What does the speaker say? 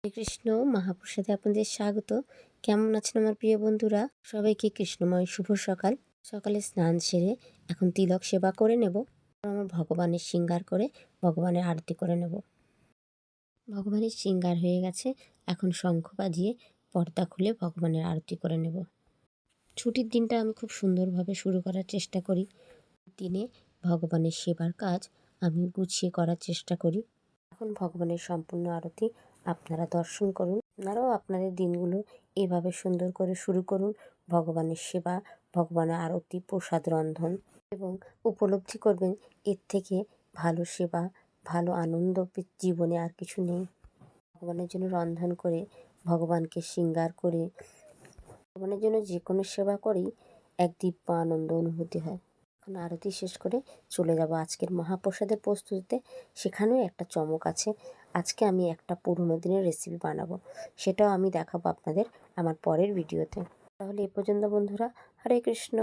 হরে কৃষ্ণ মহাপ্রসাদে আপনাদের স্বাগত। কেমন আছেন আমার প্রিয় বন্ধুরা? সবাইকে কৃষ্ণময় শুভ সকাল। সকালে স্নান সেরে এখন তিলক সেবা করে নেব। আমার ভগবানের শৃঙ্গার করে ভগবানের আরতি করে নেব। ভগবানের শৃঙ্গার হয়ে গেছে, এখন শঙ্খ বাজিয়ে পর্দা খুলে ভগবানের আরতি করে নেব। ছুটির দিনটা আমি খুব সুন্দরভাবে শুরু করার চেষ্টা করি। দিনে ভগবানের সেবার কাজ আমি গুছিয়ে করার চেষ্টা করি। এখন ভগবানের সম্পূর্ণ আরতি আপনারা দর্শন করুন। আপনারাও আপনাদের দিনগুলো এভাবে সুন্দর করে শুরু করুন। ভগবানের সেবা, ভগবানের আরতি, প্রসাদ রন্ধন, এবং উপলব্ধি করবেন এর থেকে ভালো সেবা, ভালো আনন্দ জীবনে আর কিছু নেই। ভগবানের জন্য রন্ধন করে, ভগবানকে শৃঙ্গার করে, ভগবানের জন্য যে কোনো সেবা করেই এক দিব্য আনন্দ অনুভূতি হয়। এখন আরতি শেষ করে চলে যাব আজকের মহাপ্রসাদের প্রস্তুতিতে। সেখানেও একটা চমক আছে। আজকে আমি একটা পুরনো দিনের রেসিপি বানাবো, সেটাও আমি দেখাবো আপনাদের আমার পরের ভিডিওতে। তাহলে এ পর্যন্ত বন্ধুরা, হরে কৃষ্ণ।